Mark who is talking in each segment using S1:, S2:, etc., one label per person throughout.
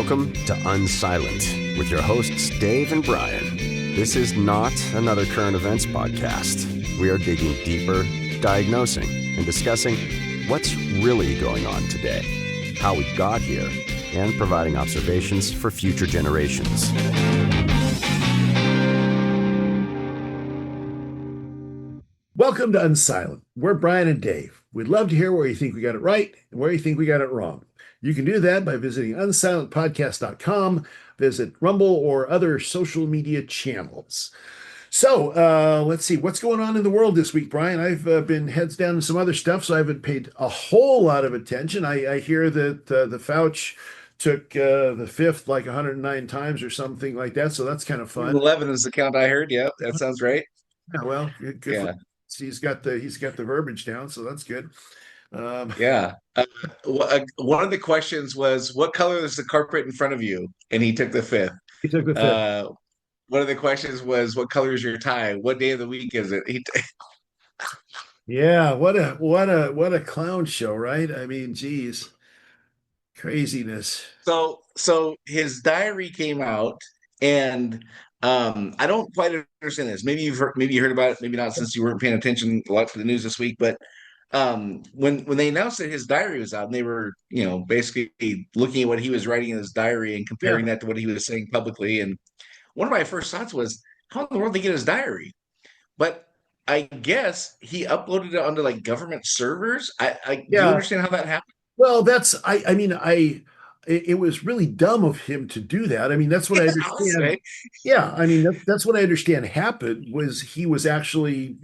S1: Welcome to Unsilent with your hosts Dave and Brian. This is not another current events podcast. We are digging deeper, diagnosing, and discussing what's really going on today, how we got here, and providing observations for future generations.
S2: Welcome to Unsilent. We're Brian and Dave. We'd love to hear where you think we got it right and where you think we got it wrong. You can do that by visiting unsilentpodcast.com, visit Rumble or other social media channels. So let's see, what's going on in the world this week, Brian? I've been heads down in some other stuff, so I haven't paid a whole lot of attention. I hear that the Fauci took the fifth like 109 times or something like that, so that's kind of fun.
S3: 11 is the count I heard. Yeah, that sounds right.
S2: Yeah, well, good
S3: Yeah.
S2: He's got the verbiage down, so that's good.
S3: Yeah. One of the questions was, what color is the carpet in front of you? And he took the fifth.
S2: He took the fifth.
S3: One of the questions was, what color is your tie? What day of the week is it?
S2: Yeah, what a clown show, right? I mean, geez, craziness.
S3: So his diary came out, and I don't quite understand this. Maybe you heard about it, maybe not, since you weren't paying attention a lot to the news this week. But when they announced that his diary was out, and they were basically looking at what he was writing in his diary and comparing that to what he was saying publicly, and one of my first thoughts was, how in the world did he get his diary? But I guess he uploaded it onto like government servers. Do you understand how that happened?
S2: Well, it was really dumb of him to do that. I mean, that's what I understand.
S3: Right?
S2: Yeah, I mean, that's what I understand happened was he was actually,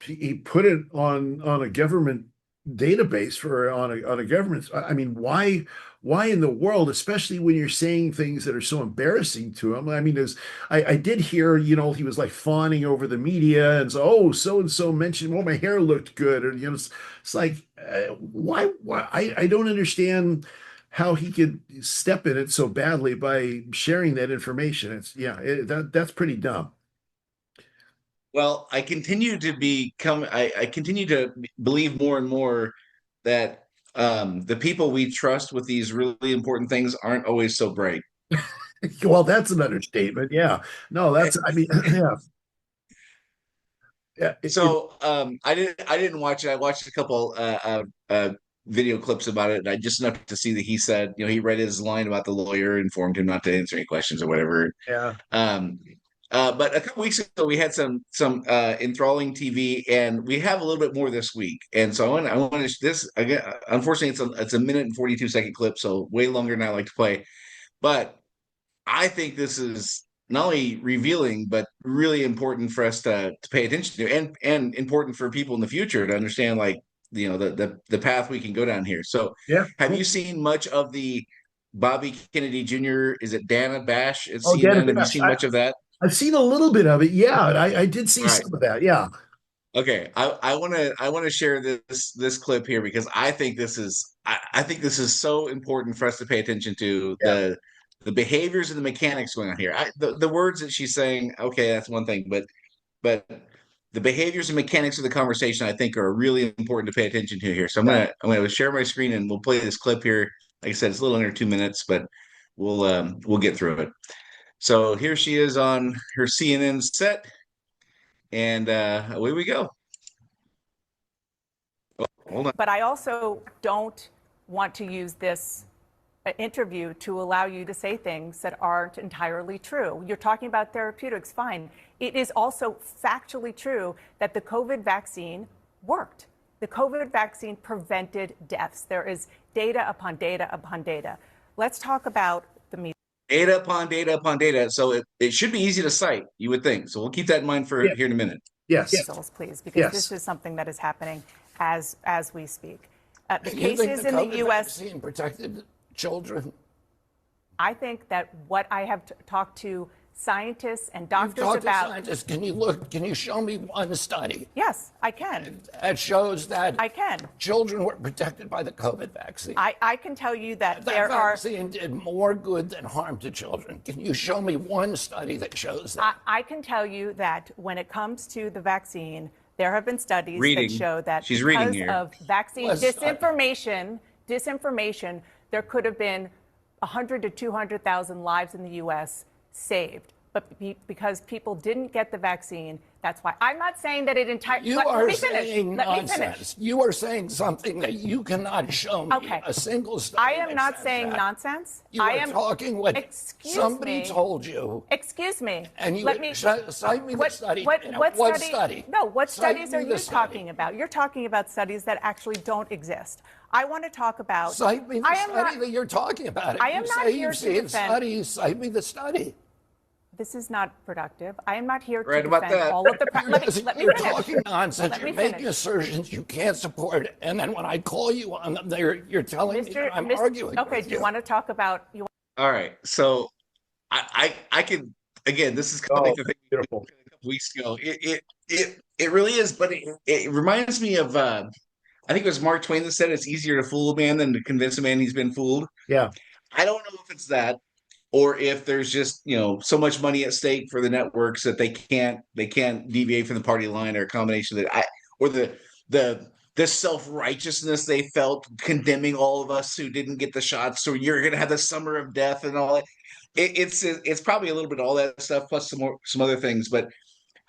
S2: he put it on a government database on a government. I mean, why in the world, especially when you're saying things that are so embarrassing to him? I mean, I did hear, he was like fawning over the media and so and so mentioned, my hair looked good, or it's like, why? I don't understand how he could step in it so badly by sharing that information. That's pretty dumb.
S3: Well, I continue to believe more and more that the people we trust with these really important things aren't always so bright.
S2: Well, that's an understatement. Yeah. No, yeah.
S3: So I didn't watch it. I watched a couple video clips about it, and I just enough to see that he said, he read his line about the lawyer, informed him not to answer any questions or whatever.
S2: Yeah.
S3: But a couple weeks ago, we had some enthralling TV, and we have a little bit more this week. And so I want to this again. Unfortunately, it's a minute and 42-second clip, so way longer than I like to play. But I think this is not only revealing, but really important for us to pay attention to, and important for people in the future to understand, like, the path we can go down here. So,
S2: yeah.
S3: Have you seen much of the Bobby Kennedy Jr.? Is it Dana Bash at CNN? Have you seen much of that?
S2: I've seen a little bit of it. Yeah, I did see some of that. Yeah.
S3: Okay, I want to share this clip here because I think this is so important for us to pay attention to.
S2: Yeah.
S3: The behaviors and the mechanics going on here. The words that she's saying, okay, that's one thing, but the behaviors and mechanics of the conversation, I think, are really important to pay attention to here. So I'm gonna share my screen and we'll play this clip here. Like I said, it's a little under 2 minutes, but we'll get through it. So here she is on her CNN set, and away we go. Oh, hold on.
S4: But I also don't want to use this interview to allow you to say things that aren't entirely true. You're talking about therapeutics, fine. It is also factually true that the COVID vaccine worked. The COVID vaccine prevented deaths. There is data upon data upon data. Let's talk about the media.
S3: Data upon data upon data. So it should be easy to cite, you would think. So we'll keep that in mind for here in a minute.
S2: Yes.
S4: Please, because this is something that is happening as we speak. The cases in the U.S.
S5: vaccine protected children.
S4: I think that what I have talked to scientists and doctors about.
S5: Scientists. Can you show me one study?
S4: Yes, I can.
S5: That shows that
S4: I can.
S5: Children were protected by the COVID vaccine.
S4: I can tell you that
S5: there vaccine did more good than harm to children. Can you show me one study that shows that?
S4: I can tell you that when it comes to the vaccine, there have been studies that show that
S3: She's
S4: because of vaccine disinformation, there could have been 100 to 200,000 lives in the U.S. saved. But because people didn't get the vaccine, that's why. I'm not saying that it entirely.
S5: You are saying nonsense. You are saying something that you cannot show me a single study.
S4: I am not saying nonsense.
S5: I am talking what somebody told you.
S4: Excuse me.
S5: And you cite me the study. What study?
S4: No, what studies are you talking about? You're talking about studies that actually don't exist. I want to talk about.
S5: Cite me the study that you're talking about.
S4: I am not here to defend.
S5: Studies. Cite me the study.
S4: This is not productive. I am not here to
S3: defend
S4: all of the. Let me
S5: You're
S4: finish.
S5: talking nonsense. You're making assertions you can't support, and then when I call you on them, you're telling me that I'm arguing.
S4: Okay. Do you want to talk about?
S3: All right. So I can again. This is kind of like the thing
S2: beautiful.
S3: a couple weeks ago. It really is, but it reminds me of. I think it was Mark Twain that said it's easier to fool a man than to convince a man he's been fooled.
S2: Yeah.
S3: I don't know if it's that, or if there's just so much money at stake for the networks that they can't deviate from the party line, or a combination of that, or the self-righteousness they felt condemning all of us who didn't get the shots, so you're gonna have the summer of death and all that. It's probably a little bit of all that stuff plus some other things. But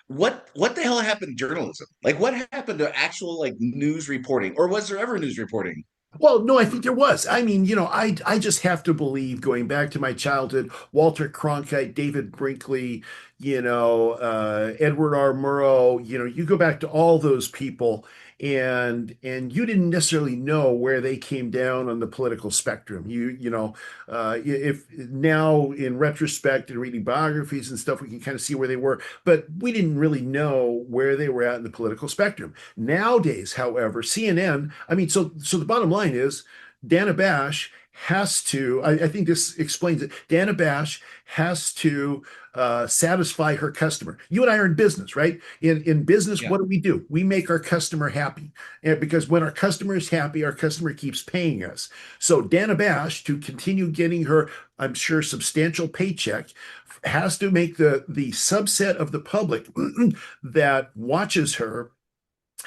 S3: what the hell happened to journalism? Like, what happened to actual news reporting, or was there ever news reporting?
S2: Well, no, I think there was. I mean, I just have to believe, going back to my childhood, Walter Cronkite, David Brinkley, Edward R. Murrow, you go back to all those people, and you didn't necessarily know where they came down on the political spectrum. If now in retrospect and reading biographies and stuff, we can kind of see where they were, but we didn't really know where they were at in the political spectrum. Nowadays, however, CNN, I mean, so the bottom line is Dana Bash has to, I think this explains it. Dana Bash has to satisfy her customer. You and I are in business, right? In business, What do? We make our customer happy. And because when our customer is happy, our customer keeps paying us. So Dana Bash, to continue getting her, I'm sure, substantial paycheck, has to make the subset of the public that watches her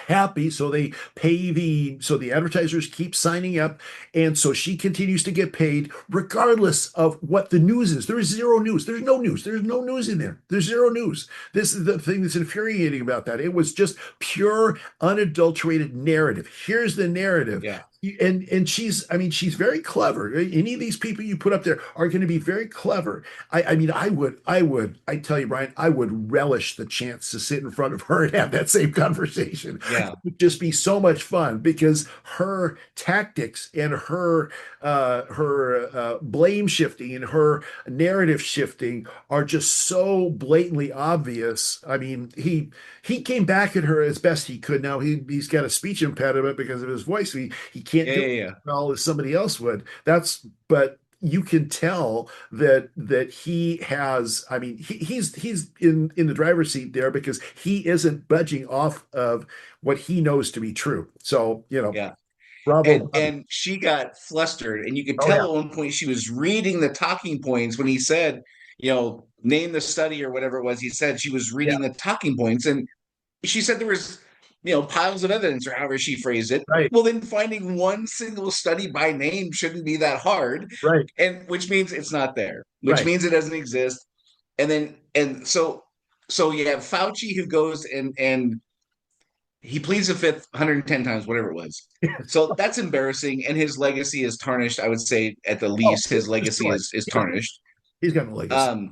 S2: happy, so they pay so the advertisers keep signing up, and so she continues to get paid regardless of what the news is. There is zero news. There's no news. There's no news in there. There's zero news. This is the thing that's infuriating about that. It was just pure, unadulterated narrative. Here's the narrative.
S3: Yeah.
S2: And she's very clever. Any of these people you put up there are going to be very clever. I tell you, Brian, I would relish the chance to sit in front of her and have that same conversation.
S3: Yeah.
S2: It would just be so much fun, because her tactics and her blame shifting and her narrative shifting are just so blatantly obvious. I mean, he came back at her as best he could. Now he's got a speech impediment because of his voice. He can't do it as well as somebody else would. But you can tell that he has. I mean, he's in the driver's seat there, because he isn't budging off of what he knows to be true. So
S3: Yeah.
S2: Bravo.
S3: And she got flustered, and you could tell at one point she was reading the talking points when he said, name the study or whatever it was. He said she was reading the talking points, and she said there was piles of evidence, or however she phrased it.
S2: Right.
S3: Well, then finding one single study by name shouldn't be that hard.
S2: Right.
S3: And which means it's not there, which means it doesn't exist. And so you have Fauci, who goes and he pleads the fifth 110 times, whatever it was. So that's embarrassing, and his legacy is tarnished. I would say at the least his legacy is tarnished.
S2: He's got a legacy.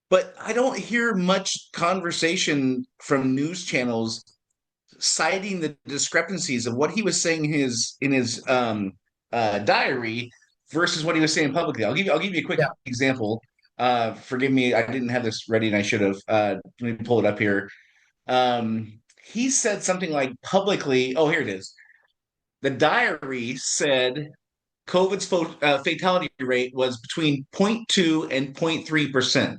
S3: But I don't hear much conversation from news channels citing the discrepancies of what he was saying in his diary versus what he was saying publicly. I'll give you a quick example. Forgive me, I didn't have this ready, and I should have. Let me pull it up here. He said something like publicly. Oh, here it is. The diary said COVID's fatality rate was between 0.2 and 0.3%.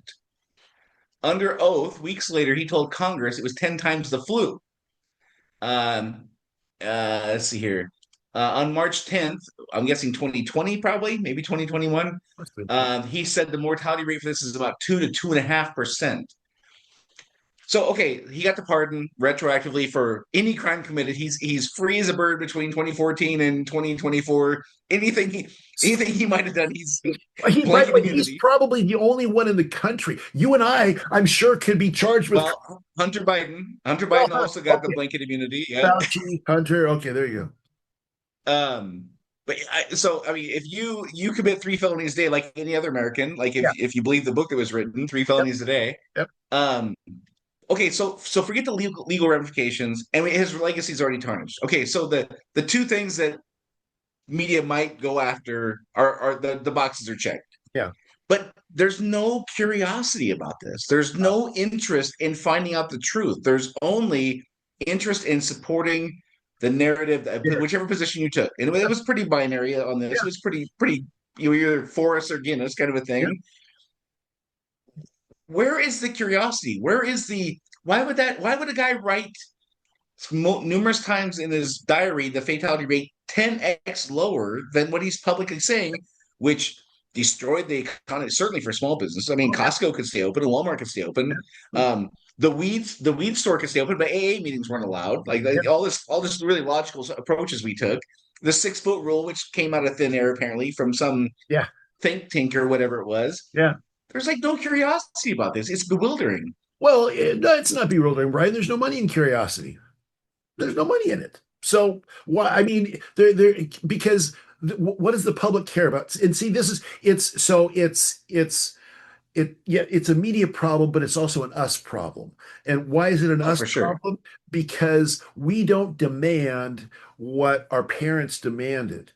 S3: Under oath, weeks later, he told Congress it was 10 times the flu. Let's see here. On March 10th, I'm guessing 2020, probably, maybe 2021, he said the mortality rate for this is about 2 to 2.5%. So okay, he got the pardon retroactively for any crime committed. He's free as a bird between 2014 and 2024. Anything he might have done, he's
S2: By the
S3: blanket
S2: way, he's
S3: immunity.
S2: probably the only one in the country. You and I'm sure, could be charged with.
S3: Well, Hunter
S2: Well,
S3: Biden also got the
S2: okay,
S3: blanket immunity. Yeah.
S2: Fauci, Hunter. Okay, there you
S3: Um, so I mean, if you commit 3 felonies a day, like any other American, like
S2: go. Yeah.
S3: if you believe the book that was written, three
S2: Yep.
S3: felonies a day.
S2: Yep.
S3: Um, okay, so forget the legal ramifications. I mean, his legacy is already tarnished. Okay, so the two things that media might go after are the boxes are checked.
S2: Yeah.
S3: But there's no curiosity about this. There's no interest in finding out the truth. There's only interest in supporting the narrative,
S2: Yeah.
S3: whichever position you took. And it was pretty binary on this.
S2: Yeah.
S3: It was pretty. You were either for us or against, kind of a thing.
S2: Yeah.
S3: Where is the curiosity? Where is the why would a guy write numerous times in his diary the fatality rate 10x lower than what he's publicly saying, which destroyed the economy, certainly for small business. I mean, Costco could stay open and Walmart could stay open. The weed store could stay open, but AA meetings weren't allowed. Like all this really logical approaches we took. The 6 foot rule, which came out of thin air apparently from some
S2: Yeah.
S3: think tank or whatever it was.
S2: Yeah.
S3: There's like no curiosity about this. It's bewildering.
S2: Well, it's not bewildering, Brian. There's no money in curiosity. There's no money in it. So why? I mean, there because what does the public care about? And see, it's a media problem, but it's also an us problem. And why is it an us
S3: For sure.
S2: problem? Because we don't demand what our parents demanded,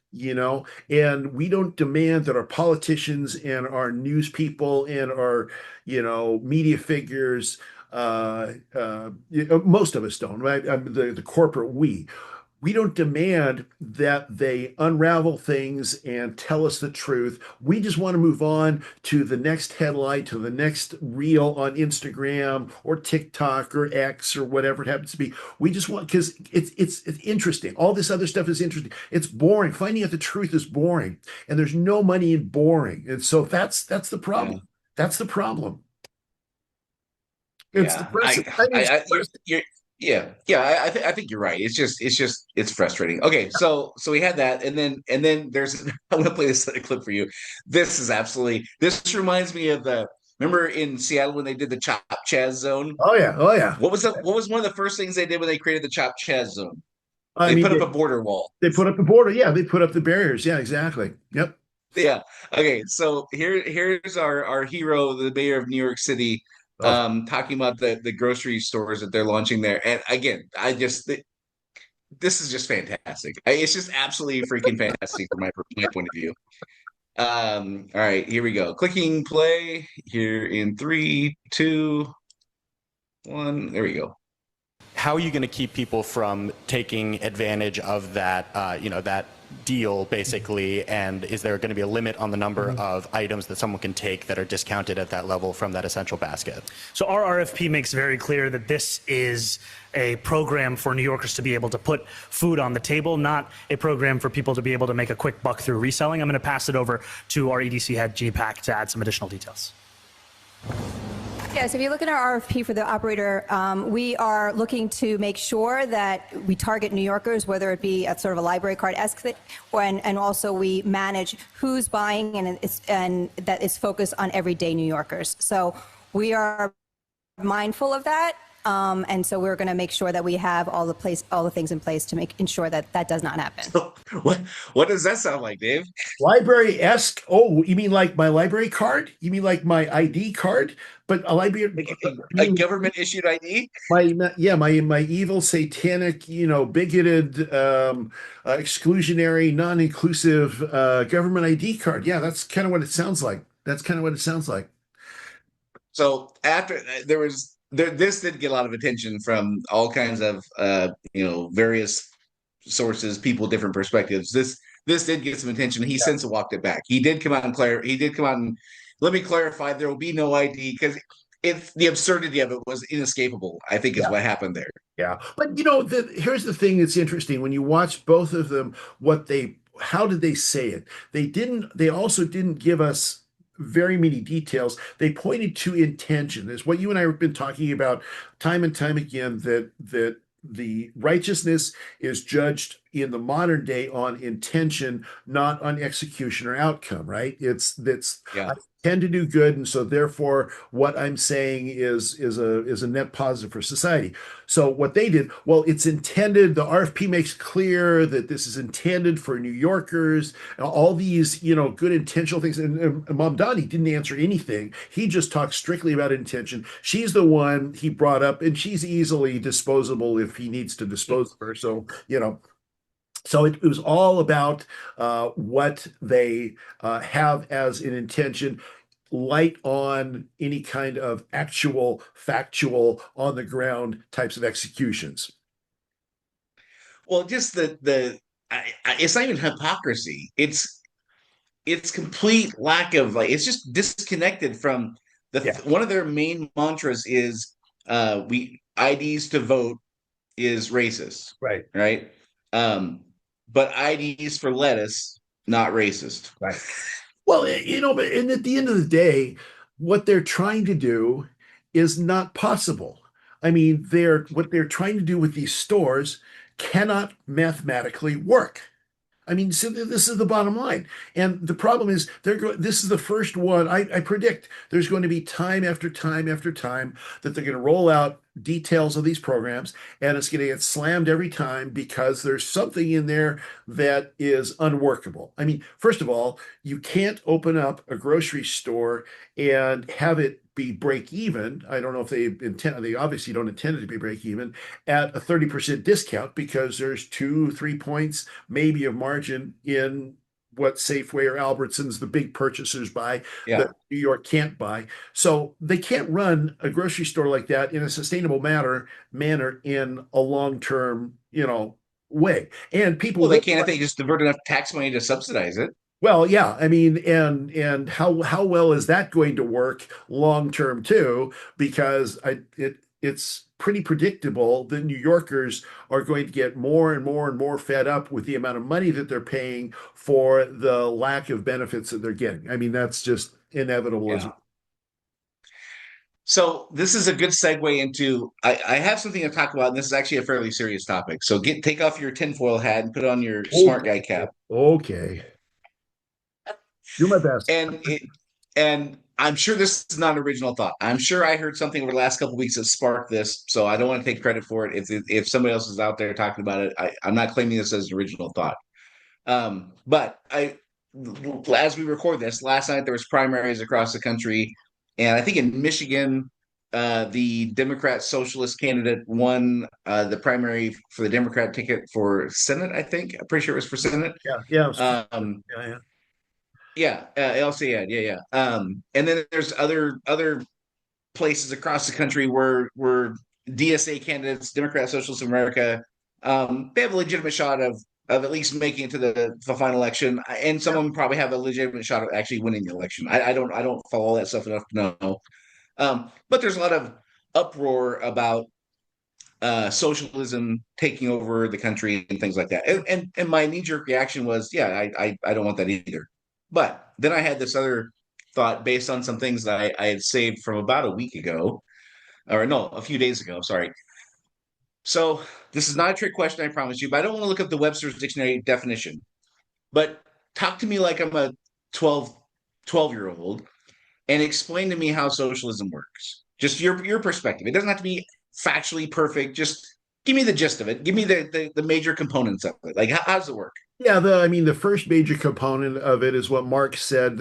S2: and we don't demand that our politicians and our news people and our, media figures, most of us don't, right? The corporate we don't demand that they unravel things and tell us the truth. We just want to move on to the next headline, to the next reel on Instagram or TikTok or X or whatever it happens to be. We just want, because it's interesting. All this other stuff is interesting. It's boring. Finding out the truth is boring, and there's no money in boring. And so that's the problem.
S3: Yeah.
S2: That's the problem. It's depressing.
S3: I think you're right. It's frustrating. Okay, so we had that, and then there's I'm gonna play this clip for you. This reminds me of remember in Seattle when they did the Chop Chaz zone?
S2: Oh yeah.
S3: What was one of the first things they did when they created the Chop Chaz zone?
S2: I mean,
S3: put up a border wall.
S2: They put up the border. Yeah, they put up the barriers. Yeah, exactly. Yep.
S3: Yeah. Okay. So here's our hero, the mayor of New York City, talking about the grocery stores that they're launching there. And again, this is just fantastic. It's just absolutely freaking fantastic from my point of view. All right, here we go. Clicking play here in 3, 2, 1. There we go.
S6: How are you going to keep people from taking advantage of that, that deal, basically? And is there going to be a limit on the number of items that someone can take that are discounted at that level from that essential basket?
S7: So our RFP makes very clear that this is a program for New Yorkers to be able to put food on the table, not a program for people to be able to make a quick buck through reselling. I'm going to pass it over to our EDC head, GPAC, to add some additional details.
S8: Yes, if you look at our RFP for the operator, we are looking to make sure that we target New Yorkers, whether it be a sort of a library card-esque, and also we manage who's buying, and that is focused on everyday New Yorkers. So we are mindful of that. And so we're going to make sure that we have all the things in place to ensure that that does not happen.
S3: So, what does that sound like, Dave?
S2: Library-esque. Oh, you mean like my library card? You mean like my ID card? But a library,
S3: a government issued ID?
S2: My evil, satanic, bigoted, exclusionary, non-inclusive government ID card. Yeah, that's kind of what it sounds like.
S3: So after this did get a lot of attention from all kinds of various sources, people, different perspectives. This did get some attention. He since walked it back. He did come out and let me clarify, there will be no ID, because the absurdity of it was inescapable, I think, is what happened there.
S2: Yeah. But here's the thing that's interesting. When you watch both of them, how did they say it? They also didn't give us very many details. They pointed to intention. Is what you and I have been talking about time and time again, that the righteousness is judged in the modern day on intention, not on execution or outcome, right? It's that's
S3: Yeah.
S2: I tend to do good, and so therefore what I'm saying is a net positive for society. So what they did, well, it's intended, the RFP makes clear that this is intended for New Yorkers, all these, good intentional things. And Mamdani didn't answer anything. He just talked strictly about intention. She's the one he brought up, and she's easily disposable if he needs to dispose of her. So it was all about what they have as an intention, light on any kind of actual, factual, on the ground types of executions.
S3: Well, just it's not even hypocrisy. It's complete lack of, like, it's just disconnected from
S2: Yeah.
S3: one of their main mantras is we IDs to vote is racist,
S2: Right.
S3: right? But IDs for lettuce, not racist.
S2: Right. Well, but and at the end of the day, what they're trying to do is not possible. I mean, what they're trying to do with these stores cannot mathematically work. I mean, so this is the bottom line. And the problem is this is the first one. I predict there's going to be time after time after time that they're going to roll out details of these programs, and it's going to get slammed every time because there's something in there that is unworkable. I mean, first of all, you can't open up a grocery store and have it be break even. I don't know if they obviously don't intend it to be break even at a 30% discount, because there's 2-3 points maybe of margin in what Safeway or Albertsons, the big purchasers, buy that New York can't buy. So they can't run a grocery store like that in a sustainable manner in a long-term, way. And people,
S3: Well, they can't if they just divert enough tax money to subsidize it.
S2: well, yeah, I mean, and how well is that going to work long term too? Because it's pretty predictable that New Yorkers are going to get more and more and more fed up with the amount of money that they're paying for the lack of benefits that they're getting. I mean, that's just inevitable.
S3: Yeah. So this is a good segue into I have something to talk about, and this is actually a fairly serious topic. So take off your tinfoil hat and put on your smart guy cap.
S2: Okay. Do my best.
S3: And I'm sure this is not an original thought. I'm sure I heard something over the last couple of weeks that sparked this, so I don't want to take credit for it. If somebody else is out there talking about it, I'm not claiming this as an original thought. But as we record this, last night there was primaries across the country, and I think in Michigan, the Democrat Socialist candidate won the primary for the Democrat ticket for Senate. I think I'm pretty sure it was for Senate.
S2: Yeah.
S3: LCAD, yeah. And then there's other places across the country where DSA candidates, Democrat Socialists of America, they have a legitimate shot of at least making it to the final election, and some of them probably have a legitimate shot of actually winning the election. I don't follow all that stuff enough to know, but there's a lot of uproar about socialism taking over the country and things like that. And my knee-jerk reaction was, I don't want that either. But then I had this other thought based on some things that I had saved from about a week ago, or no, a few days ago, sorry. So this is not a trick question, I promise you, but I don't want to look up the Webster's Dictionary definition. But talk to me like I'm a 12-year-old and explain to me how socialism works. Just your perspective. It doesn't have to be factually perfect. Just give me the gist of it. Give me the major components of it. Like, how does it work?
S2: Yeah, the first major component of it is what Marx said,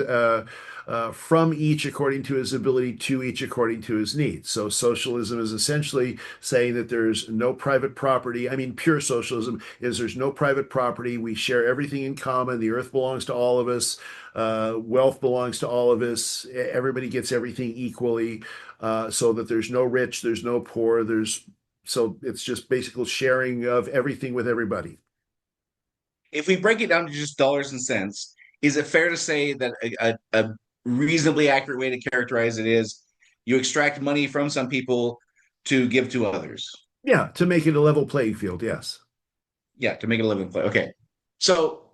S2: from each according to his ability, to each according to his needs. So socialism is essentially saying that there's no private property. I mean, pure socialism is there's no private property. We share everything in common. The earth belongs to all of us. Wealth belongs to all of us. Everybody gets everything equally, so that there's no rich, there's no poor. So it's just basically sharing of everything with everybody.
S3: If we break it down to just dollars and cents, is it fair to say that a reasonably accurate way to characterize it is you extract money from some people to give to others?
S2: Yeah, to make it a level playing field, yes.
S3: Yeah, to make it a level play. Okay. So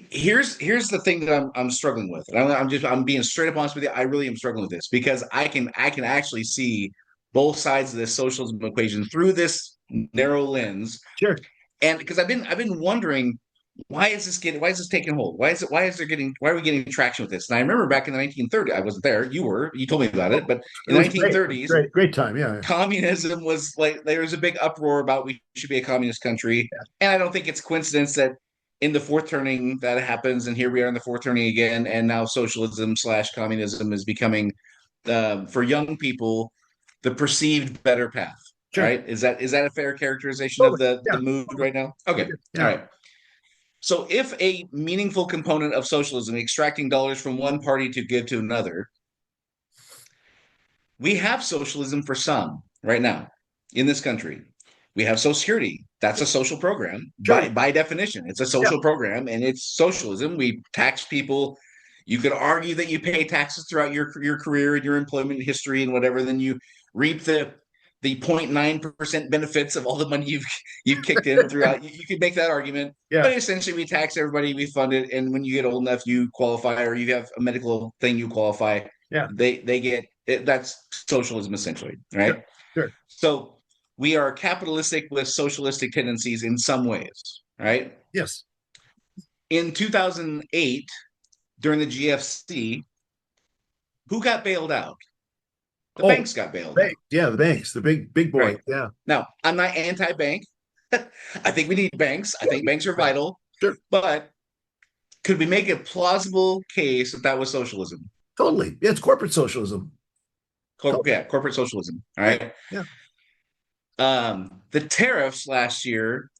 S3: Here's the thing that I'm struggling with, and I'm being straight up honest with you. I really am struggling with this because I can actually see both sides of this socialism equation through this narrow lens,
S2: Sure.
S3: and because I've been wondering why is this taking hold? Why are we getting traction with this? And I remember back in the 1930s, I wasn't there. You told me about it, but in
S2: It
S3: the
S2: was great.
S3: 1930s,
S2: Great time. Yeah.
S3: communism was like there was a big uproar about we should be a communist country, and I don't think it's coincidence that in the fourth turning that happens, and here we are in the fourth turning again, and now socialism slash communism is becoming for young people the perceived better path.
S2: Sure.
S3: Right? Is that a fair characterization of
S2: Totally.
S3: the mood right now? Okay,
S2: Yeah.
S3: all right. So, if a meaningful component of socialism, extracting dollars from one party to give to another, we have socialism for some right now in this country. We have Social Security. That's a social program
S2: Sure.
S3: by definition. It's a social program, and it's socialism. We tax people. You could argue that you pay taxes throughout your career and your employment history and whatever. Then you reap the 0.9% benefits of all the money you've kicked in throughout. You could make that argument, but essentially we tax everybody, we fund it, and when you get old enough, you qualify, or you have a medical thing, you qualify.
S2: Yeah,
S3: they get it. That's socialism essentially, right?
S2: Sure.
S3: So we are capitalistic with socialistic tendencies in some ways, right?
S2: Yes.
S3: In 2008, during the GFC, who got bailed out? The banks got bailed out.
S2: Yeah, the banks, the big boy.
S3: Right.
S2: Yeah.
S3: Now, I'm not anti-bank. I think we need banks. I think banks are vital.
S2: Sure.
S3: But could we make a plausible case that was socialism?
S2: Totally. Yeah, it's corporate socialism.
S3: Corporate socialism. All right.
S2: Yeah.
S3: The tariffs last year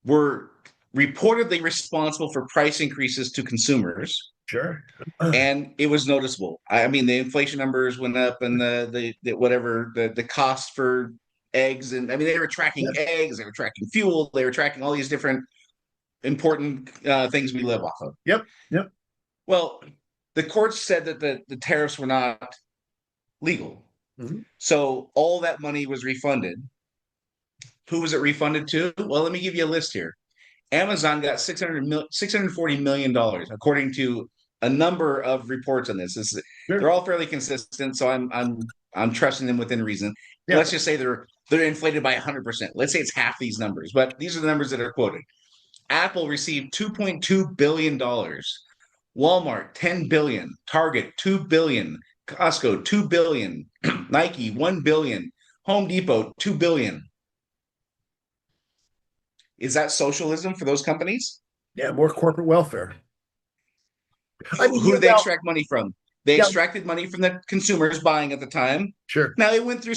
S3: were reportedly responsible for price increases to consumers.
S2: Sure.
S3: And it was noticeable. I mean, the inflation numbers went up, and the cost for eggs, and I mean, they were tracking eggs, they were tracking fuel, they were tracking all these different important things we live off of.
S2: Yep.
S3: Well, the courts said that the tariffs were not legal, so all that money was refunded. Who was it refunded to? Well, let me give you a list here. Amazon got $640 million, according to a number of reports on this. They're all fairly consistent, so I'm trusting them within reason. Yeah. Let's just say they're inflated by 100%. Let's say it's half these numbers, but these are the numbers that are quoted. Apple received $2.2 billion, Walmart $10 billion, Target $2 billion, Costco $2 billion, Nike $1 billion, Home Depot $2 billion. Is that socialism for those companies?
S2: Yeah, more corporate welfare.
S3: Who do they extract money from? They extracted money from the consumers buying at the time.
S2: Sure.
S3: Now it went through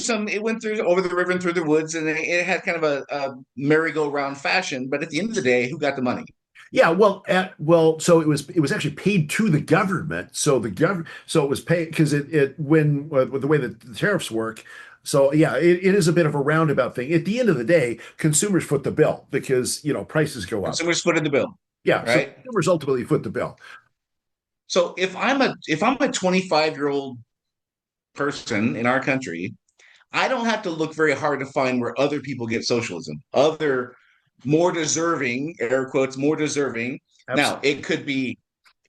S3: over the river and through the woods, and it had kind of a merry-go-round fashion. But at the end of the day, who got the money?
S2: Yeah, so it was actually paid to the government. So it was paid because with the way that the tariffs work. So yeah, it is a bit of a roundabout thing. At the end of the day, consumers foot the bill because prices go up.
S3: Consumers footed the bill.
S2: Yeah,
S3: right.
S2: So consumers ultimately foot the bill.
S3: So if I'm a 25-year-old person in our country, I don't have to look very hard to find where other people get socialism. Other more deserving, air quotes, more deserving. Absolutely. Now it could be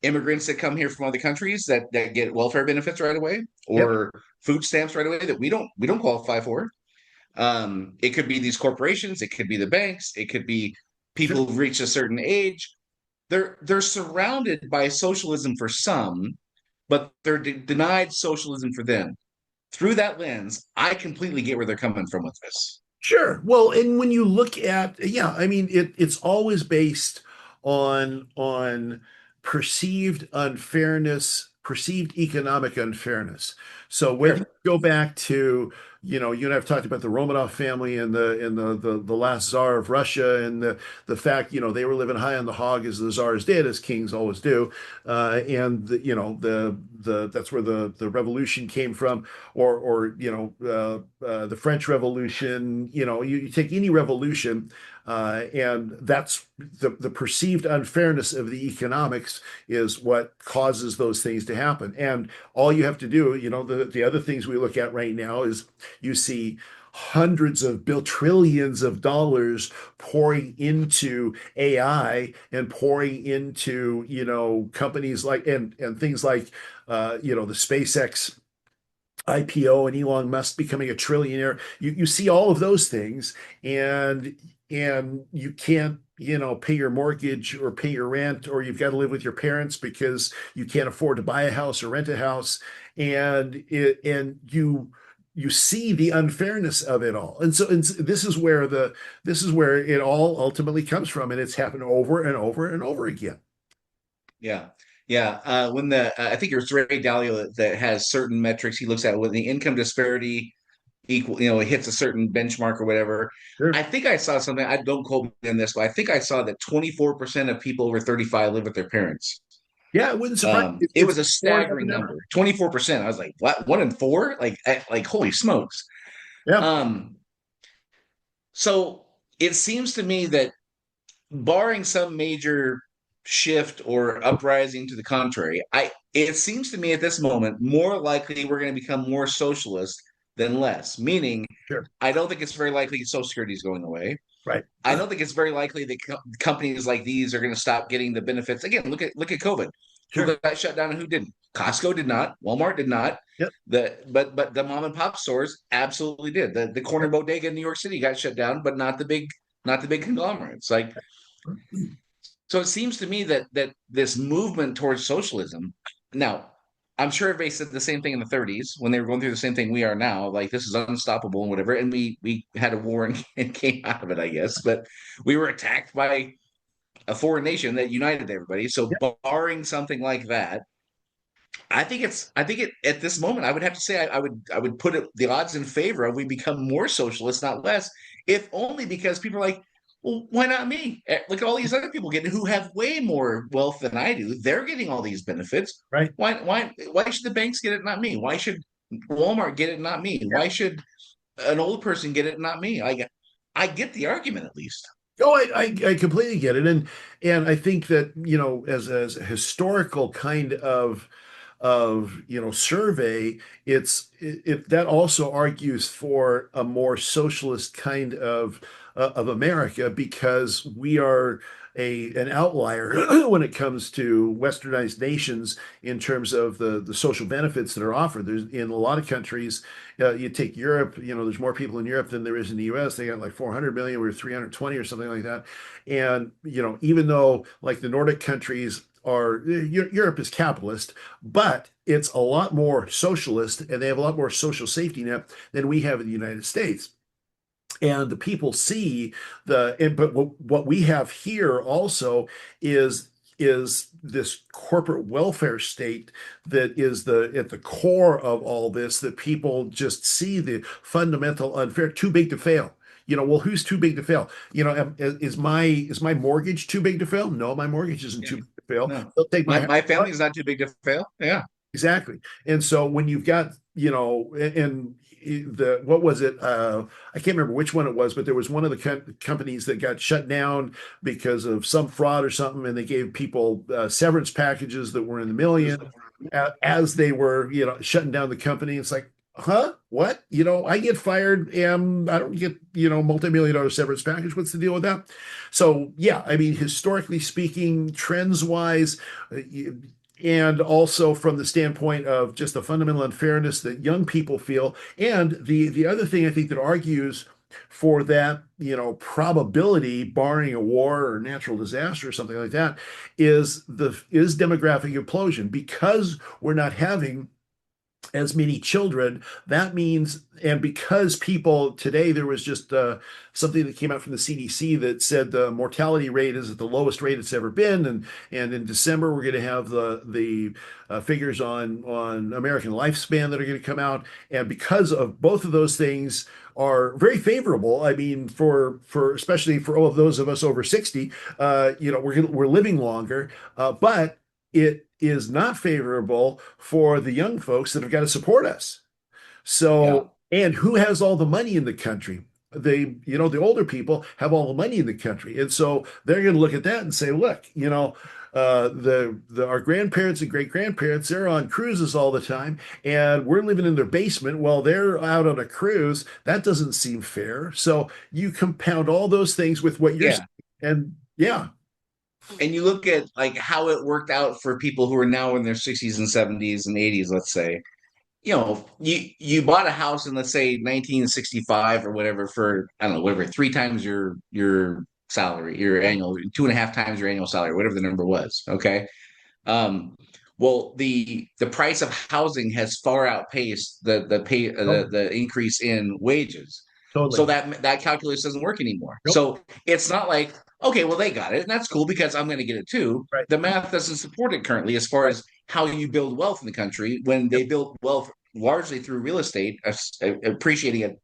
S3: immigrants that come here from other countries that get welfare benefits right away, or food stamps right away that we don't qualify for. It could be these corporations, it could be the banks, it could be people who've reached a certain age. They're surrounded by socialism for some, but they're denied socialism for them. Through that lens, I completely get where they're coming from with this.
S2: Sure. Well, and when you look at, I mean, it's always based on perceived unfairness, perceived economic unfairness. So when you go back to, you and I've talked about the Romanov family and the last Tsar of Russia, and the fact, they were living high on the hog as the Tsars did, as kings always do. And that's where the revolution came from, or the French Revolution. You take any revolution, and that's the perceived unfairness of the economics is what causes those things to happen. And all you have to do, the other things we look at right now is you see hundreds of trillions of dollars pouring into AI and pouring into, companies like, and things like, the SpaceX IPO and Elon Musk becoming a trillionaire. You see all of those things, and you can't, pay your mortgage or pay your rent, or you've got to live with your parents because you can't afford to buy a house or rent a house, and you see the unfairness of it all. And this is where it all ultimately comes from, and it's happened over and over and over again.
S3: Yeah. Yeah. When I think it's Ray Dalio that has certain metrics he looks at when the income disparity it hits a certain benchmark or whatever.
S2: Sure.
S3: I think I saw something. I don't quote me on this, but I think I saw that 24% of people over 35 live with their parents.
S2: Yeah, it wouldn't surprise.
S3: It was a staggering number. 24%. I was like, what? 1 in 4? Like holy smokes.
S2: Yeah.
S3: So it seems to me that barring some major shift or uprising to the contrary, it seems to me at this moment more likely we're going to become more socialist than less. Meaning,
S2: Sure.
S3: I don't think it's very likely Social Security is going away.
S2: Right.
S3: I don't think it's very likely that companies like these are going to stop getting the benefits. Again, look at COVID.
S2: Sure.
S3: Who got shut down and who didn't? Costco did not. Walmart did not.
S2: Yep.
S3: But the mom and pop stores absolutely did. The corner bodega in New York City got shut down, but not the big conglomerates. Like, so it seems to me that this movement towards socialism. Now, I'm sure everybody said the same thing in the 30s when they were going through the same thing we are now. Like, this is unstoppable and whatever. And we had a war and came out of it, I guess. But we were attacked by a foreign nation that united everybody. So barring something like that, I think at this moment, I would have to say I would put the odds in favor of we become more socialist, not less, if only because people are like, well, why not me? Look at all these other people getting who have way more wealth than I do. They're getting all these benefits.
S2: Right.
S3: Why should the banks get it, not me? Why should Walmart get it, not me? Why should an old person get it, not me? I get the argument at least.
S2: Oh, I completely get it, and I think that as a historical kind of survey, that also argues for a more socialist kind of America, because we are an outlier when it comes to westernized nations in terms of the social benefits that are offered. There's in a lot of countries, you take Europe, there's more people in Europe than there is in the US. They got like 400 million, we're 320 or something like that. And even though like the Nordic countries are, Europe is capitalist, but it's a lot more socialist, and they have a lot more social safety net than we have in the United States. And the people see but what we have here also is this corporate welfare state that is at the core of all this, that people just see the fundamental unfair, too big to fail. Well, who's too big to fail? Is my mortgage too big to fail? No, my mortgage isn't too big to fail.
S3: No.
S2: They'll take
S3: My family's not too big to fail. Yeah.
S2: Exactly. And so when you've got, and what was it? I can't remember which one it was, but there was one of the companies that got shut down because of some fraud or something, and they gave people severance packages that were in the million as they were, shutting down the company. It's like, huh? What? I get fired and I don't get, multi-million-dollar severance package. What's the deal with that? So yeah, I mean, historically speaking, trends wise, and also from the standpoint of just the fundamental unfairness that young people feel. And the other thing I think that argues for that, probability, barring a war or natural disaster or something like that, is demographic implosion. Because we're not having as many children, that means, and because people today, there was just something that came out from the CDC that said the mortality rate is at the lowest rate it's ever been, and in December we're going to have the figures on American lifespan that are going to come out, and because of both of those things are very favorable. I mean, for especially for all of those of us over 60, we're living longer, but it is not favorable for the young folks that have got to support us. So, and who has all the money in the country? The older people have all the money in the country. And so they're going to look at that and say, look, our grandparents and great grandparents, they're on cruises all the time, and we're living in their basement while they're out on a cruise. That doesn't seem fair. So you compound all those things with what you're
S3: Yeah.
S2: saying, and yeah,
S3: And you look at like how it worked out for people who are now in their 60s and 70s and 80s, let's say. You bought a house in, let's say, 1965 or whatever for, I don't know, whatever, three times your salary, your annual, two and a half times your annual salary, whatever the number was. Okay. Um, well, the price of housing has far outpaced the increase in wages. So
S2: totally.
S3: that calculus doesn't work anymore.
S2: Nope.
S3: So it's not like, okay, well, they got it, and that's cool because I'm going to get it too.
S2: Right.
S3: The math doesn't support it currently as far as how you build wealth in the country when they build wealth largely through real estate, appreciating at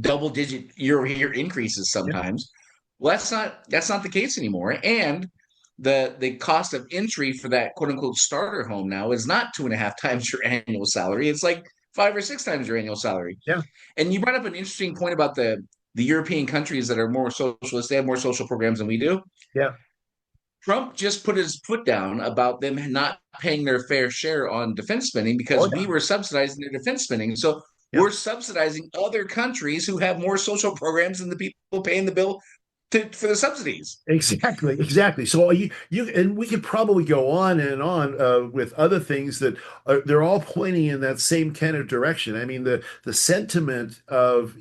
S3: double digit year-over-year increases sometimes. Well, that's not the case anymore, and the cost of entry for that quote unquote starter home now is not two and a half times your annual salary. It's like five or six times your annual salary.
S2: Yeah.
S3: And you brought up an interesting point about the European countries that are more socialist. They have more social programs than we do.
S2: Yeah.
S3: Trump just put his foot down about them not paying their fair share on defense spending because we were subsidizing their defense spending. So we're subsidizing other countries who have more social programs than the people paying the bill for the subsidies.
S2: Exactly. So and we could probably go on and on with other things that they're all pointing in that same kind of direction. I mean, the sentiment of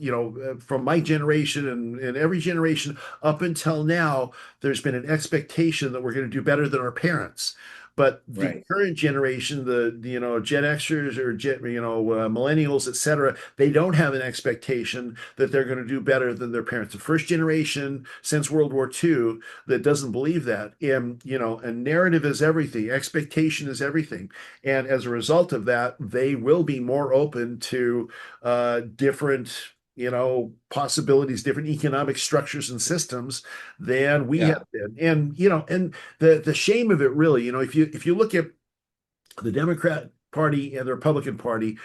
S2: from my generation and every generation up until now, there's been an expectation that we're going to do better than our parents. But the current generation, the Gen Xers or millennials, et cetera, they don't have an expectation that they're going to do better than their parents. The first generation since World War II that doesn't believe that. And narrative is everything. Expectation is everything. And as a result of that, they will be more open to different possibilities, different economic structures and systems than we have been. And the shame of it really, if you look at the Democrat Party and the Republican Party,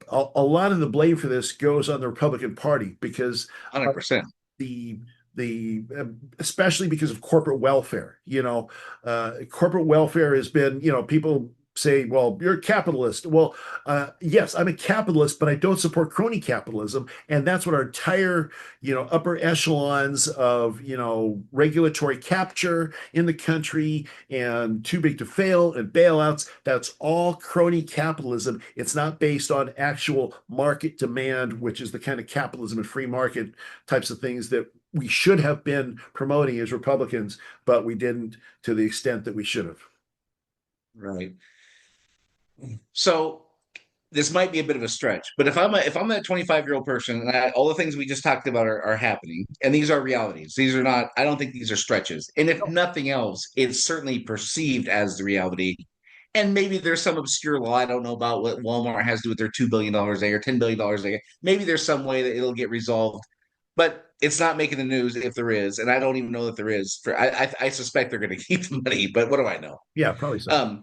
S2: a lot of the blame for this goes on the Republican Party because
S3: 100%.
S2: The especially because of corporate welfare. Corporate welfare has been, people say, well, you're a capitalist. Well, yes, I'm a capitalist, but I don't support crony capitalism. And that's what our entire, upper echelons of, regulatory capture in the country and too big to fail and bailouts, that's all crony capitalism. It's not based on actual market demand, which is the kind of capitalism and free market types of things that we should have been promoting as Republicans, but we didn't to the extent that we should have.
S3: Right. So this might be a bit of a stretch, but if I'm a 25-year-old person and all the things we just talked about are happening, and these are realities, these are not, I don't think these are stretches. And if nothing else, it's certainly perceived as the reality. And maybe there's some obscure law I don't know about what Walmart has to do with their $2 billion a day or $10 billion a day. Maybe there's some way that it'll get resolved, but it's not making the news if there is. And I don't even know that there is. I suspect they're going to keep the money, but what do I know?
S2: Yeah, probably so.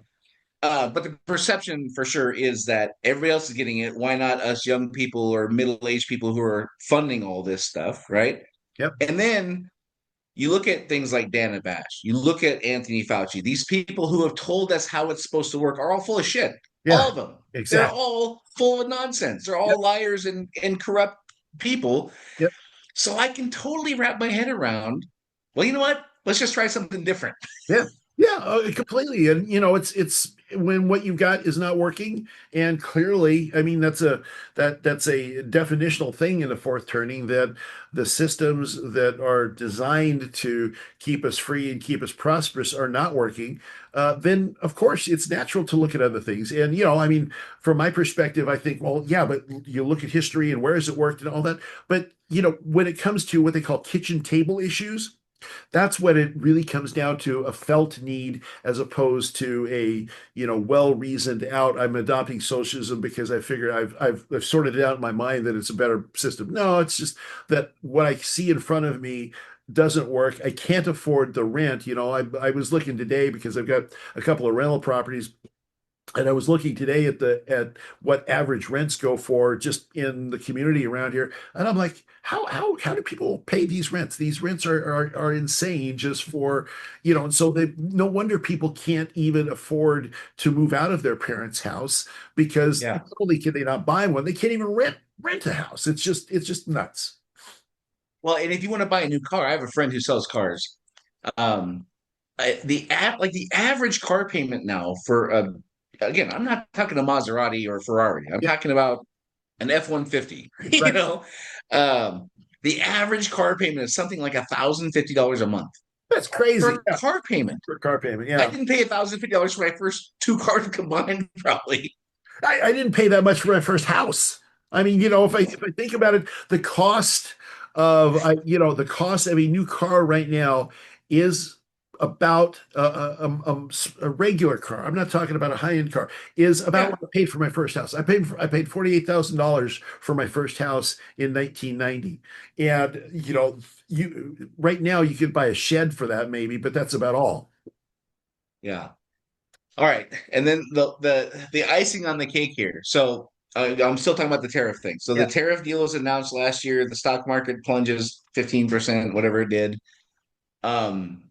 S3: But the perception for sure is that everybody else is getting it. Why not us young people or middle-aged people who are funding all this stuff, right?
S2: Yep.
S3: And then you look at things like Dan Bash. You look at Anthony Fauci. These people who have told us how it's supposed to work are all full of shit.
S2: Yeah,
S3: all of them.
S2: Exactly.
S3: They're all full of nonsense. They're all liars and corrupt people.
S2: Yep.
S3: So I can totally wrap my head around, well, you know what? Let's just try something different.
S2: Yeah, completely. And it's when what you've got is not working, and clearly, I mean, that's a definitional thing in the fourth turning, that the systems that are designed to keep us free and keep us prosperous are not working. Then of course it's natural to look at other things. And I mean, from my perspective, I think, well, yeah, but you look at history and where has it worked and all that. But when it comes to what they call kitchen table issues, that's what it really comes down to, a felt need as opposed to a well-reasoned out, I'm adopting socialism because I figure I've sorted it out in my mind that it's a better system. No, it's just that what I see in front of me doesn't work. I can't afford the rent. I was looking today because I've got a couple of rental properties And I was looking today at what average rents go for just in the community around here, and I'm like, how do people pay these rents? These rents are insane just for, and so no wonder people can't even afford to move out of their parents' house because
S3: Yeah.
S2: not only can they not buy one, they can't even rent a house. It's just nuts.
S3: Well, and if you want to buy a new car, I have a friend who sells cars. Um, like the average car payment now for again, I'm not talking a Maserati or Ferrari. I'm
S2: Yeah,
S3: talking about an F-150. You
S2: right.
S3: know, um, the average car payment is something like $1,050 a month
S2: That's
S3: for
S2: crazy.
S3: a
S2: Yeah,
S3: car payment.
S2: for a car payment.
S3: I
S2: Yeah.
S3: didn't pay $1,050 for my first two cars combined, probably.
S2: I didn't pay that much for my first house. I mean, if I think about it, the cost of a new car right now is about a regular car. I'm not talking about a high-end car. Is about
S3: Yeah.
S2: what I paid for my first house. I paid $48,000 for my first house in 1990, and you right now you could buy a shed for that maybe, but that's about all.
S3: Yeah. All right, and then the icing on the cake here. So I'm still talking about the tariff thing. So the
S2: Yeah.
S3: tariff deal was announced last year. The stock market plunges 15%, whatever it did. Um,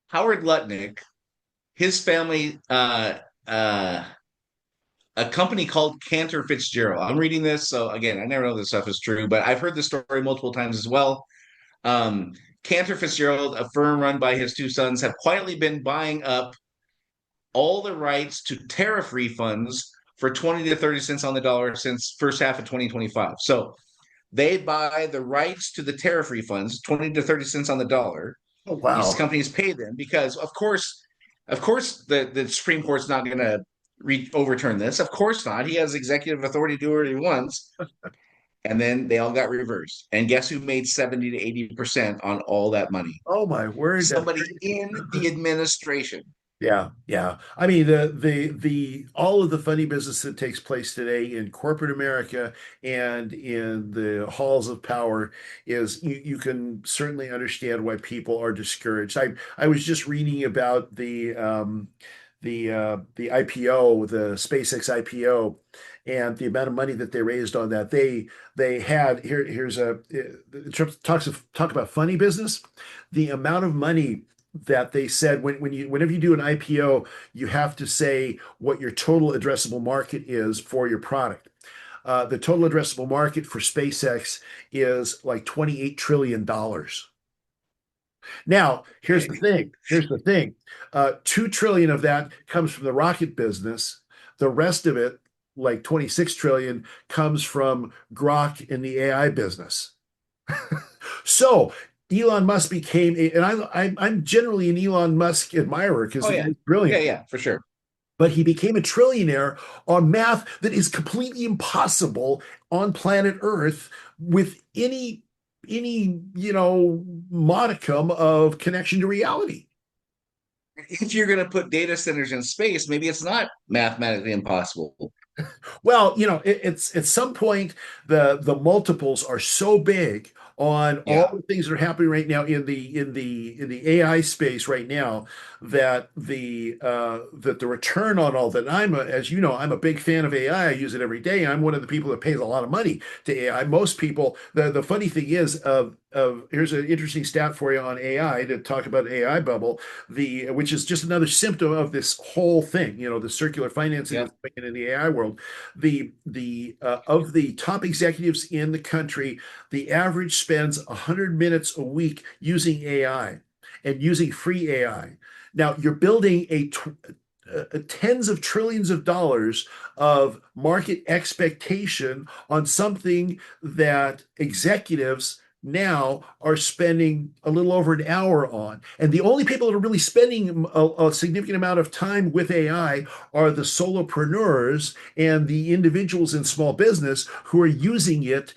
S3: Howard Lutnick, his family, uh, a company called Cantor Fitzgerald. I'm reading this, so again, I never know this stuff is true, but I've heard the story multiple times as well. Um, Cantor Fitzgerald, a firm run by his two sons, have quietly been buying up all the rights to tariff refunds for 20 to 30 cents on the dollar since first half of 2025. So they buy the rights to the tariff refunds, 20 to 30 cents on the dollar.
S2: Oh,
S3: These
S2: wow.
S3: companies pay them because of course the Supreme Court's not going to overturn this. Of course not. He has executive authority to do whatever he wants. And then they all got reversed. And guess who made 70 to 80% on all that money?
S2: Oh my word. That's
S3: Somebody
S2: crazy.
S3: in the administration.
S2: Yeah, yeah. I mean, the all of the funny business that takes place today in corporate America and in the halls of power is you can certainly understand why people are discouraged. I was just reading about the IPO, the SpaceX IPO, and the amount of money that they raised on that. They had here's a talk about funny business. The amount of money that they said whenever you do an IPO, you have to say what your total addressable market is for your product. The total addressable market for SpaceX is like $28 trillion. Now, here's the
S3: Okay.
S2: thing. Here's the thing. 2 trillion of that comes from the rocket business. The rest of it, like 26 trillion, comes from Grok in the AI business. So Elon Musk became and I'm generally an Elon Musk admirer because
S3: Oh
S2: the
S3: yeah.
S2: guy's
S3: Yeah,
S2: brilliant.
S3: yeah, for sure.
S2: But he became a trillionaire on math that is completely impossible on planet Earth with any modicum of connection to reality.
S3: If you're going to put data centers in space, maybe it's not mathematically impossible.
S2: Well, it's at some point the multiples are so big on all
S3: Yeah.
S2: the things that are happening right now in the AI space right now that the return on all that as you know, I'm a big fan of AI. I use it every day. I'm one of the people that pays a lot of money to AI. Most people, the funny thing is here's an interesting stat for you on AI to talk about AI bubble, which is just another symptom of this whole thing, the circular financing
S3: Yep.
S2: that's going in the AI world. The of the top executives in the country, the average spends 100 minutes a week using AI and using free AI. Now you're building tens of trillions of dollars of market expectation on something that executives now are spending a little over an hour on. And the only people that are really spending a significant amount of time with AI are the solopreneurs and the individuals in small business who are using it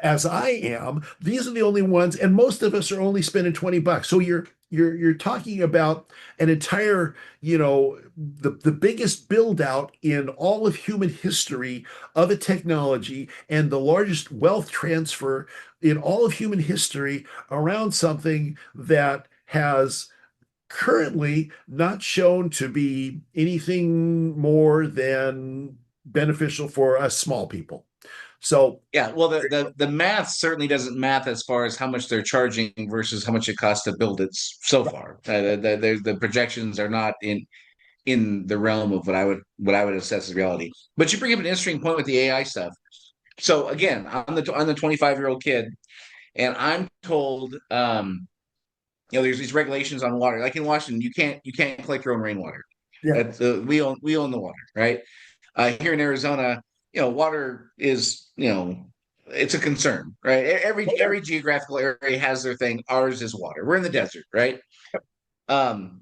S2: as I am. These are the only ones, and most of us are only spending $20. So you're talking about an entire, the biggest build out in all of human history of a technology and the largest wealth transfer in all of human history around something that has currently not shown to be anything more than beneficial for us small people. So
S3: Yeah, well, the math certainly doesn't math as far as how much they're charging versus how much it costs to build it so far. The projections are not in the realm of what I would assess as reality. But you bring up an interesting point with the AI stuff. So again, I'm the 25-year-old kid, and I'm told, there's these regulations on water. Like in Washington, you can't collect your own rainwater.
S2: yeah,
S3: We own the water, right? Here in Arizona, water is, it's a concern, right? Every geographical area has their thing. Ours is water. We're in the desert, right? Um,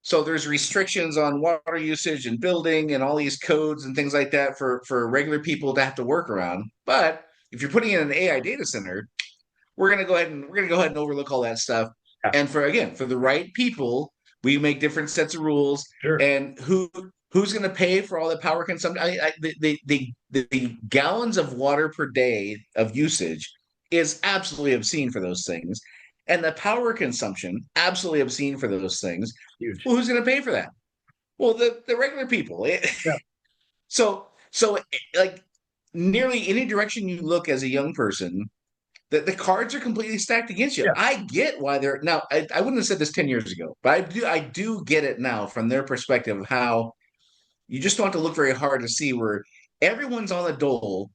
S3: so there's restrictions on water usage and building and all these codes and things like that for regular people to have to work around. But if you're putting in an AI data center, we're gonna go ahead and overlook all that stuff.
S2: yeah,
S3: And for the right people, we make different sets of rules.
S2: sure.
S3: And who's going to pay for all the power consumption? The gallons of water per day of usage is absolutely obscene for those things, and the power consumption absolutely obscene for those things.
S2: Huge.
S3: Well, who's going to pay for that? Well, the regular people.
S2: Yeah.
S3: So like nearly any direction you look as a young person, the cards are completely stacked against you.
S2: Yeah.
S3: I get why they're now. I wouldn't have said this 10 years ago, but I do get it now from their perspective of how you just don't have to look very hard to see where everyone's on the dole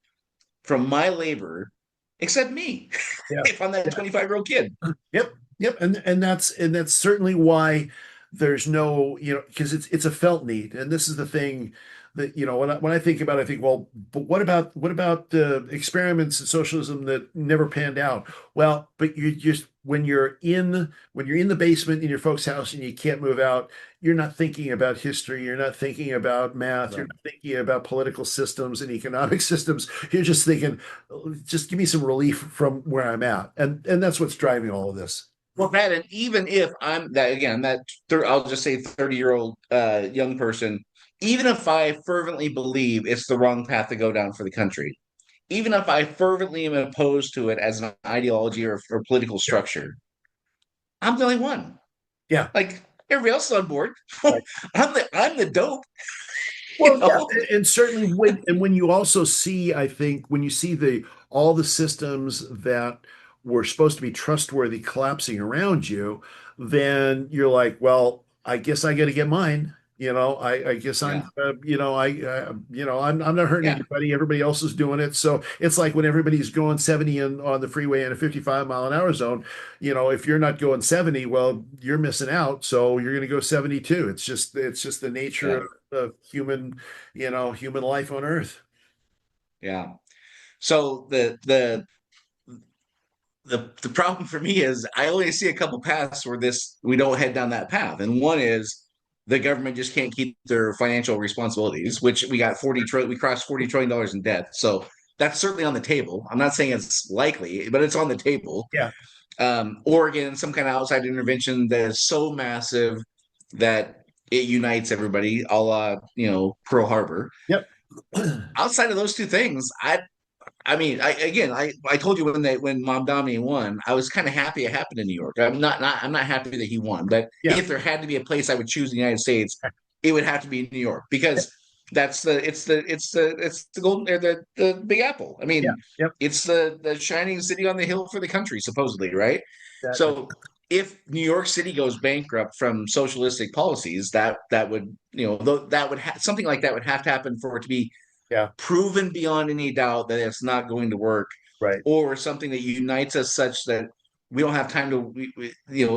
S3: from my labor except me.
S2: Yeah.
S3: If I'm that 25-year-old kid.
S2: Yep, and that's certainly why there's no, because it's a felt need, and this is the thing that, when I think about it, I think, well, but what about the experiments in socialism that never panned out? Well, but you just when you're in the basement in your folks' house and you can't move out, you're not thinking about history, you're not thinking about math,
S3: Right.
S2: you're not thinking about political systems and economic systems. You're just thinking, just give me some relief from where I'm at, and that's what's driving all of this.
S3: Well, that, and even if I'm that again, I'll just say 30-year-old young person, even if I fervently believe it's the wrong path to go down for the country, even if I fervently am opposed to it as an ideology or political structure, I'm the only one.
S2: Yeah.
S3: Like everybody else is on board.
S2: Right.
S3: I'm the dope.
S2: Well, yeah, and certainly when you also see, I think when you see all the systems that were supposed to be trustworthy collapsing around you, then you're like, well, I guess I got to get mine. I guess I'm,
S3: Yeah.
S2: I'm not hurting
S3: Yeah.
S2: anybody. Everybody else is doing it. So it's like when everybody's going 70 on the freeway in a 55-mile-an-hour zone, if you're not going 70, well, you're missing out. So you're going to go 72. It's just the nature of human life on Earth.
S3: Yeah. So the problem for me is I only see a couple paths where we don't head down that path. And one is the government just can't keep their financial responsibilities, which we crossed $40 trillion in debt. So that's certainly on the table. I'm not saying it's likely, but it's on the table.
S2: Yeah.
S3: Or again, some kind of outside intervention that is so massive that it unites everybody, a la, Pearl Harbor.
S2: Yep.
S3: Outside of those two things, I told you when Mamdani won, I was kind of happy it happened in New York. I'm not happy that he won, but if there had to be a place I would choose in the United States, it would have to be New York because it's the golden the Big Apple. I mean, it's the shining city on the hill for the country, supposedly, right? So if New York City goes bankrupt from socialistic policies, that would something like that would have to happen for it to be proven beyond any doubt that it's not going to work,
S2: right?
S3: Or something that unites us such that we don't have time to,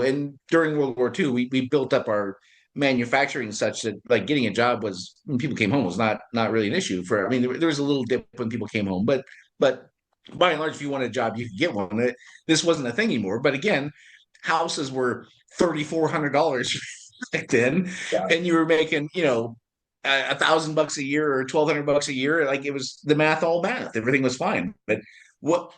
S3: and during World War II, we built up our manufacturing such that like getting a job was when people came home was not really an issue for. I mean, there was a little dip when people came home, but by and large, if you wanted a job, you could get one. This wasn't a thing anymore. But again, houses were $3,400 back then, and you were making, $1,000 a year or $1,200 a year. Like it was the math, all math. Everything was fine. But what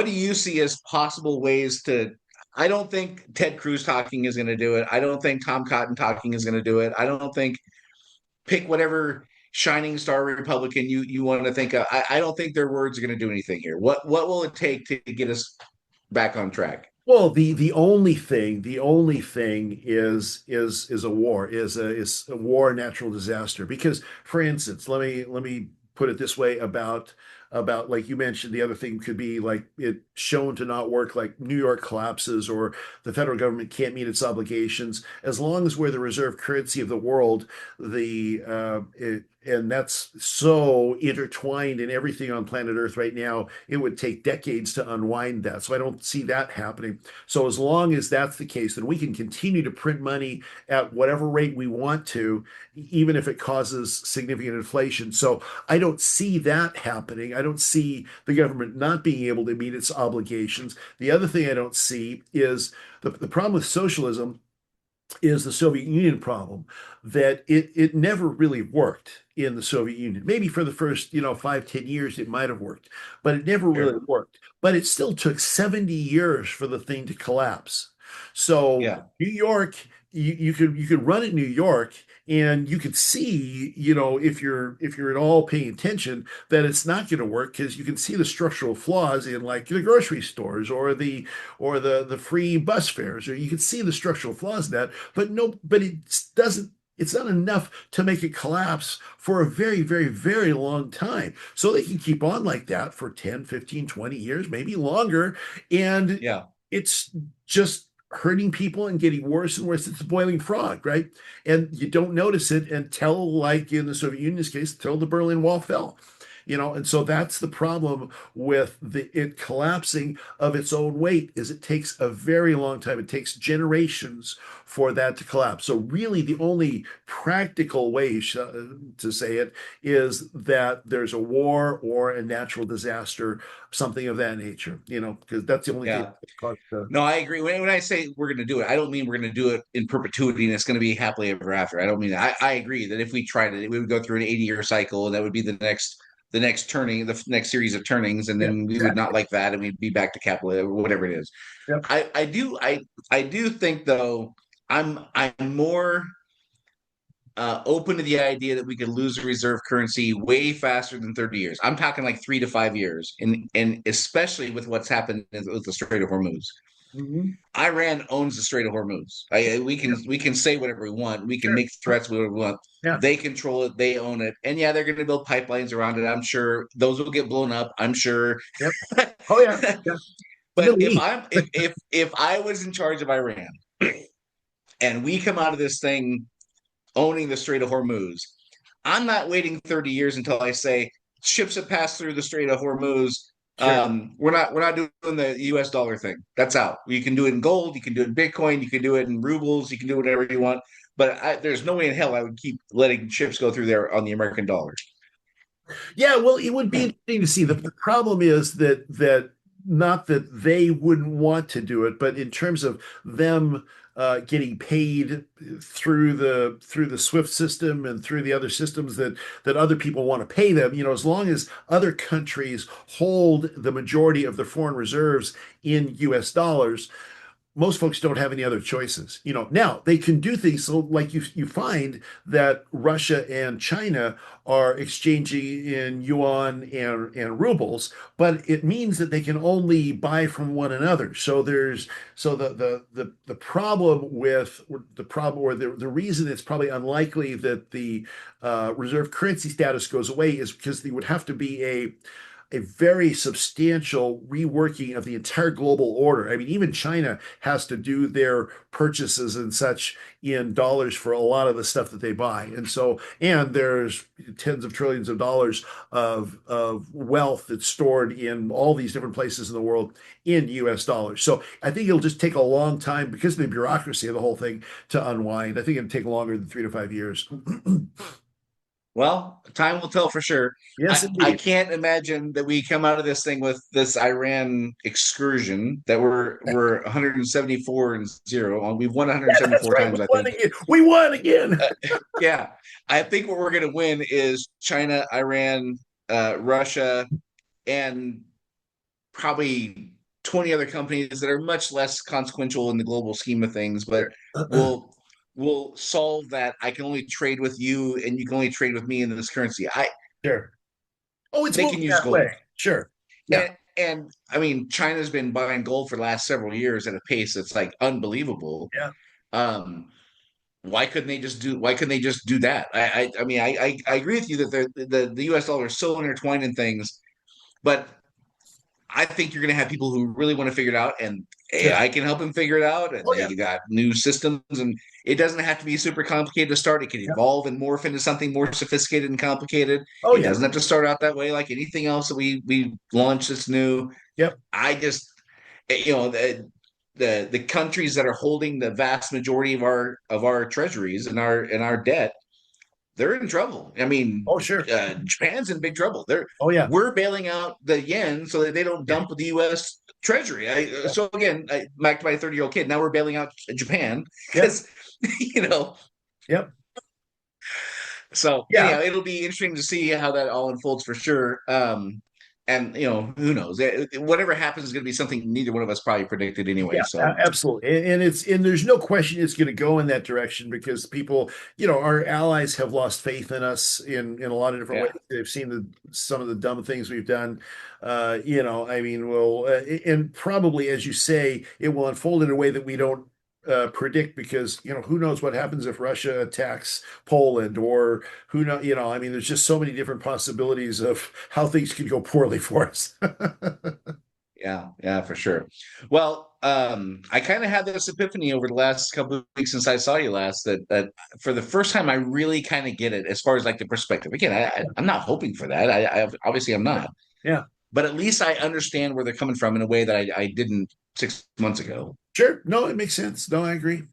S3: do you see as possible ways to? I don't think Ted Cruz talking is going to do it. I don't think Tom Cotton talking is going to do it. I don't think pick whatever shining star Republican you want to think of. I don't think their words are going to do anything here. What will it take to get us back on track?
S2: Well, the only thing is a war, is a war, natural disaster. Because, for instance, let me put it this way about like you mentioned, the other thing could be like it shown to not work, like New York collapses or the federal government can't meet its obligations. As long as we're the reserve currency of the world, and that's so intertwined in everything on planet Earth right now, it would take decades to unwind that. So I don't see that happening. So as long as that's the case, then we can continue to print money at whatever rate we want to, even if it causes significant inflation. So I don't see that happening. I don't see the government not being able to meet its obligations. The other thing I don't see is the problem with socialism is the Soviet Union problem, that it never really worked in the Soviet Union. Maybe for the first, 5, 10 years, it might have worked, but it never really worked. But it still took 70 years for the thing to collapse. So
S3: Yeah.
S2: New York, you could run in New York and you could see, if you're at all paying attention, that it's not going to work because you can see the structural flaws in like the grocery stores or the free bus fares, or you can see the structural flaws in that, but it doesn't, it's not enough to make it collapse for a very, very, very long time. So they can keep on like that for 10, 15, 20 years, maybe longer. And
S3: Yeah.
S2: it's just hurting people and getting worse and worse. It's a boiling frog, right? And you don't notice it until, like in the Soviet Union's case, until the Berlin Wall fell. And so that's the problem with it collapsing of its own weight, is it takes a very long time. It takes generations for that to collapse. So really the only practical way to say it is that there's a war or a natural disaster, something of that nature, because that's the only thing
S3: Yeah.
S2: that caused the.
S3: No, I agree. When I say we're going to do it, I don't mean we're going to do it in perpetuity and it's going to be happily ever after. I don't mean that. I agree that if we tried it, we would go through an 80-year cycle, and that would be the next turning, the next series of turnings, and
S2: Yeah,
S3: then we would not like that, and we'd be back to capital or whatever it is.
S2: Yep.
S3: I do think though, I'm more open to the idea that we could lose the reserve currency way faster than 30 years. I'm talking like 3 to 5 years, and especially with what's happened with the Strait of Hormuz.
S2: Mhm.
S3: Iran owns the Strait of Hormuz. We can say whatever we want. We can
S2: Sure.
S3: make threats whatever we want.
S2: Yeah.
S3: They control it. They own it. And yeah, they're going to build pipelines around it. I'm sure those will get blown up. I'm sure.
S2: Yep. Oh yeah. Yeah. The
S3: But
S2: Middle
S3: if
S2: East.
S3: I'm if I was in charge of Iran and we come out of this thing owning the Strait of Hormuz, I'm not waiting 30 years until I say ships that pass through the Strait of Hormuz.
S2: Sure.
S3: We're not doing the U.S. dollar thing. That's out. You can do it in gold. You can do it in Bitcoin. You can do it in rubles. You can do whatever you want. But there's no way in hell I would keep letting ships go through there on the American dollar.
S2: Yeah, well, it would be interesting to see. The problem is that not that they wouldn't want to do it, but in terms of them getting paid through the SWIFT system and through the other systems that other people want to pay them, as long as other countries hold the majority of their foreign reserves in US dollars, most folks don't have any other choices. Now they can do things. So like you find that Russia and China are exchanging in yuan and rubles, but it means that they can only buy from one another. So the problem, or the reason it's probably unlikely that the reserve currency status goes away, is because there would have to be a very substantial reworking of the entire global order. I mean, even China has to do their purchases and such in dollars for a lot of the stuff that they buy. And there's tens of trillions of dollars of wealth that's stored in all these different places in the world in US dollars. So I think it'll just take a long time, because of the bureaucracy of the whole thing, to unwind. I think it'll take longer than 3 to 5 years.
S3: Well, time will tell for sure.
S2: Yes,
S3: I
S2: indeed.
S3: can't imagine that we come out of this thing with this Iran excursion that we're 174-0 on. We've won
S2: That's
S3: 174
S2: right.
S3: times,
S2: We
S3: I
S2: won
S3: think.
S2: again. We won again.
S3: Yeah, I think what we're going to win is China, Iran, Russia, and probably 20 other companies that are much less consequential in the global scheme of things, but will solve that. I can only trade with you, and you can only trade with me in this currency.
S2: Sure. Oh, it's
S3: They can
S2: moving
S3: use
S2: that way.
S3: gold.
S2: Sure. Yeah.
S3: And and I mean, China's been buying gold for the last several years at a pace that's like unbelievable.
S2: Yeah.
S3: Why couldn't they just do that? I mean, I agree with you that the U.S. dollar is so intertwined in things, but I think you're going to have people who really want to figure it out, and AI can help them figure it out. And they got new systems, and it doesn't have to be super complicated to start. It can evolve and morph into something more sophisticated and complicated. It doesn't have to start out that way, like anything else that we launch that's new.
S2: Yep.
S3: I just, the countries that are holding the vast majority of our treasuries and our debt, they're in trouble. I mean, Japan's in big trouble. We're bailing out the yen so that they don't dump the U.S. Treasury. So again, back to my 30-year-old kid. Now we're bailing out Japan because,
S2: Yep.
S3: So yeah, it'll be interesting to see how that all unfolds for sure. And who knows? Whatever happens is going to be something neither one of us probably predicted anyway. So
S2: absolutely, and there's no question it's going to go in that direction because people, our allies have lost faith in us in a lot of different ways. They've seen some of the dumb things we've done. I mean, and probably, as you say, it will unfold in a way that we don't predict because who knows what happens if Russia attacks Poland or who know I mean there's just so many different possibilities of how things could go poorly for us.
S3: Yeah, for sure. Well, I kind of had this epiphany over the last couple of weeks since I saw you last that for the first time I really kind of get it as far as like the perspective. Again, I'm not hoping for that. I obviously I'm not.
S2: Yeah.
S3: But at least I understand where they're coming from in a way that I didn't 6 months ago.
S2: Sure. No, it makes sense. No, I agree.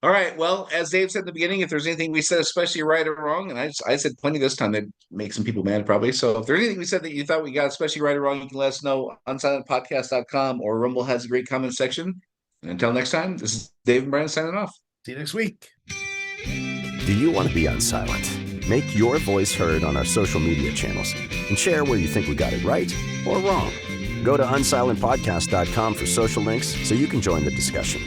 S3: All right. Well, as Dave said in the beginning, if there's anything we said, especially right or wrong, and I said plenty this time that make some people mad probably. So if there's anything we said that you thought we got especially right or wrong, you can let us know. Unsilentpodcast.com or Rumble has a great comment section. And until next time, this is Dave and Brian signing off.
S2: See you next week.
S1: Do you want to be unsilent? Make your voice heard on our social media channels and share where you think we got it right or wrong. Go to unsilentpodcast.com for social links so you can join the discussion.